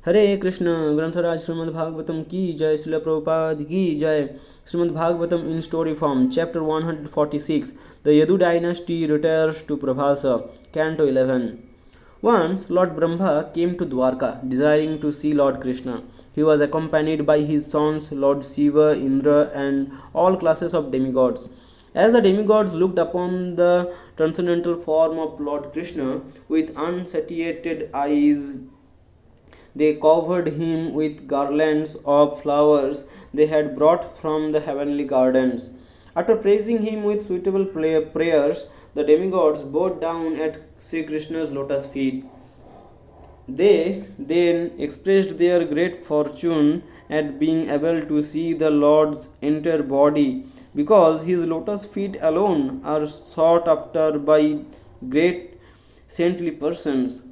हरे कृष्ण ग्रंथराज श्रीमद्भागवतम की जय श्रील प्रभुपाद की जय Shrimad Bhagavatam in story form chapter 146 the Yadu dynasty returns to Prabhāsa Canto 11. Once Lord Brahma came to Dwarka desiring to see Lord Krishna. He was accompanied by his sons Lord Shiva, Indra and all classes of demigods. As the demigods looked upon the transcendental form of Lord Krishna with unsatiated eyes, they covered him with garlands of flowers they had brought from the heavenly gardens. After praising him with suitable prayers, the demigods bowed down at Sri Krishna's lotus feet. They then expressed their great fortune at being able to see the Lord's entire body, because his lotus feet alone are sought after by great saintly persons.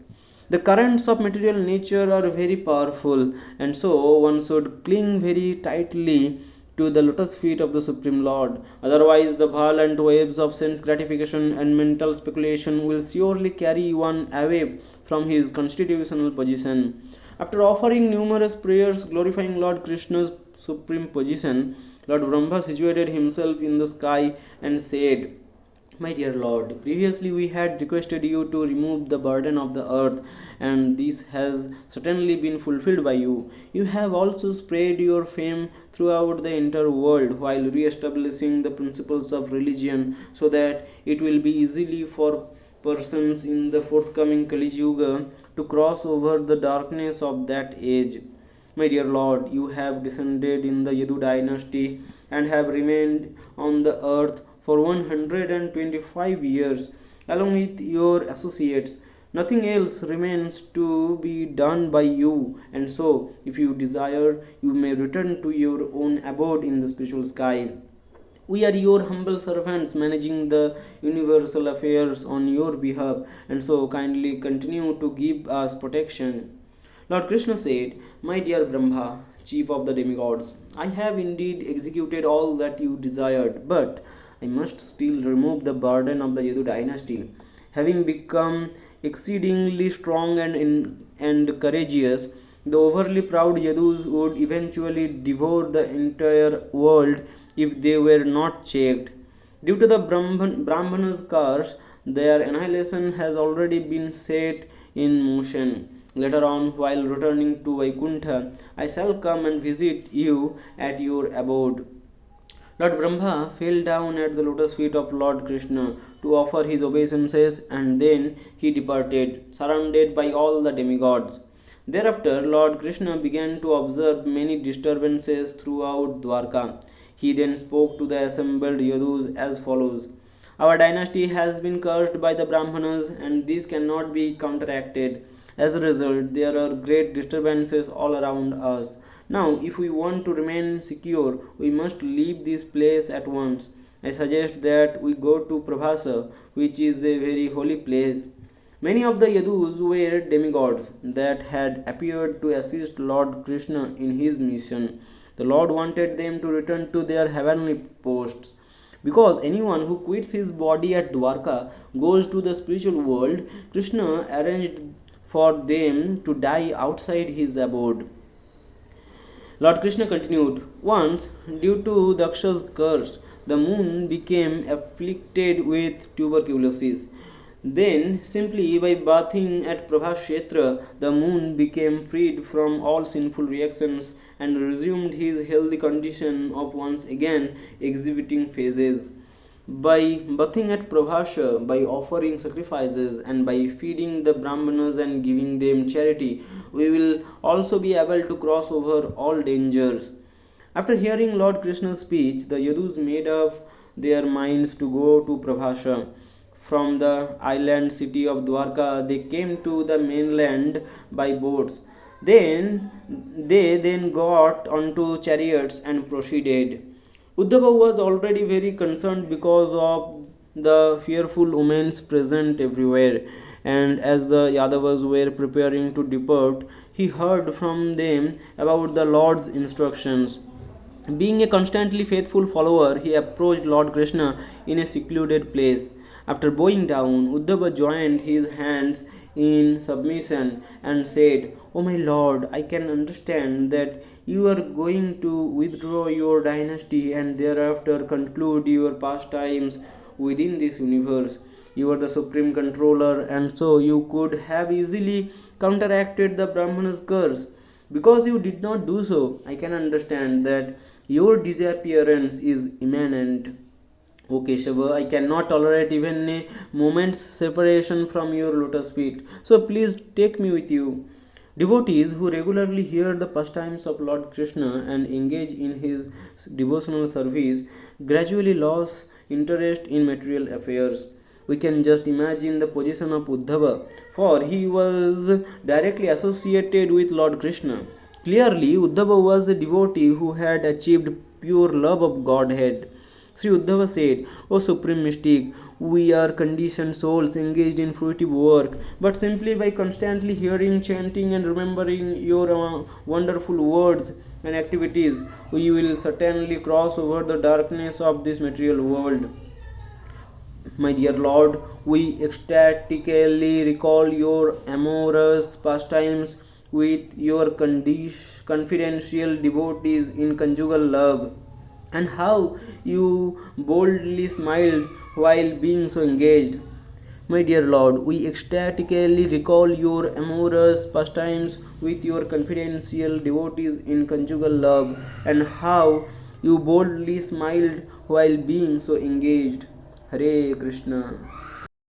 The currents of material nature are very powerful, and so one should cling very tightly to the lotus feet of the Supreme Lord. Otherwise, the violent waves of sense gratification and mental speculation will surely carry one away from his constitutional position. After offering numerous prayers glorifying Lord Krishna's supreme position, Lord Brahma situated himself in the sky and said, my dear Lord, previously we had requested you to remove the burden of the earth, and this has certainly been fulfilled by you. You have also spread your fame throughout the entire world while re establishing the principles of religion so that it will be easily for persons in the forthcoming Kali Yuga to cross over the darkness of that age. My dear Lord, you have descended in the Yadu dynasty and have remained on the earth for 125 years along with your associates. Nothing else remains to be done by you, and so, if you desire, you may return to your own abode in the spiritual sky. We are your humble servants managing the universal affairs on your behalf, and so kindly continue to give us protection. Lord Krishna said, my dear Brahma, chief of the demigods, I have indeed executed all that you desired, but I must still remove the burden of the Yadu dynasty. Having become exceedingly strong and courageous, the overly proud Yadus would eventually devour the entire world if they were not checked. Due to the Brahmana's curse, their annihilation has already been set in motion. Later on, while returning to Vaikuntha, I shall come and visit you at your abode. Lord Brahma fell down at the lotus feet of Lord Krishna to offer his obeisances, and then he departed, surrounded by all the demigods. Thereafter, Lord Krishna began to observe many disturbances throughout Dwarka. He then spoke to the assembled Yadus as follows. Our dynasty has been cursed by the Brahmanas, and this cannot be counteracted. As a result, there are great disturbances all around us. Now, if we want to remain secure, we must leave this place at once. I suggest that we go to Prabhāsa, which is a very holy place. Many of the Yadus were demigods that had appeared to assist Lord Krishna in his mission. The Lord wanted them to return to their heavenly posts. Because anyone who quits his body at Dwarka goes to the spiritual world, Krishna arranged for them to die outside his abode. Lord Krishna continued, once, due to Daksha's curse, the moon became afflicted with tuberculosis. Then, simply by bathing at Prabhakshetra, the moon became freed from all sinful reactions and resumed his healthy condition of once again exhibiting phases. By bathing at Prabhāsa, by offering sacrifices, and by feeding the Brahmanas and giving them charity, we will also be able to cross over all dangers. After hearing Lord Krishna's speech, the Yadus made up their minds to go to Prabhāsa. From the island city of Dwarka, they came to the mainland by boats. They then got onto chariots and proceeded. Uddhava was already very concerned because of the fearful omens present everywhere, and as the Yadavas were preparing to depart, he heard from them about the Lord's instructions. Being a constantly faithful follower, he approached Lord Krishna in a secluded place. After bowing down, Uddhava joined his hands in submission and said, "O my lord, I can understand that you are going to withdraw your dynasty and thereafter conclude your pastimes within this universe. You are the supreme controller, and so you could have easily counteracted the Brahmana's curse. Because you did not do so, I can understand that your disappearance is imminent. O Keshava, I cannot tolerate even a moment's separation from your lotus feet. So please take me with you." Devotees who regularly hear the pastimes of Lord Krishna and engage in his devotional service gradually lose interest in material affairs. We can just imagine the position of Uddhava, for he was directly associated with Lord Krishna. Clearly, Uddhava was a devotee who had achieved pure love of Godhead. Sri Uddhava said, "O Supreme Mystic, we are conditioned souls engaged in fruitive work, but simply by constantly hearing, chanting, and remembering your wonderful words and activities, we will certainly cross over the darkness of this material world. My dear Lord, we ecstatically recall your amorous pastimes with your confidential devotees in conjugal love, and how you boldly smiled while being so engaged. My dear Lord, we ecstatically recall your amorous pastimes with your confidential devotees in conjugal love, and how you boldly smiled while being so engaged. Hare Krishna.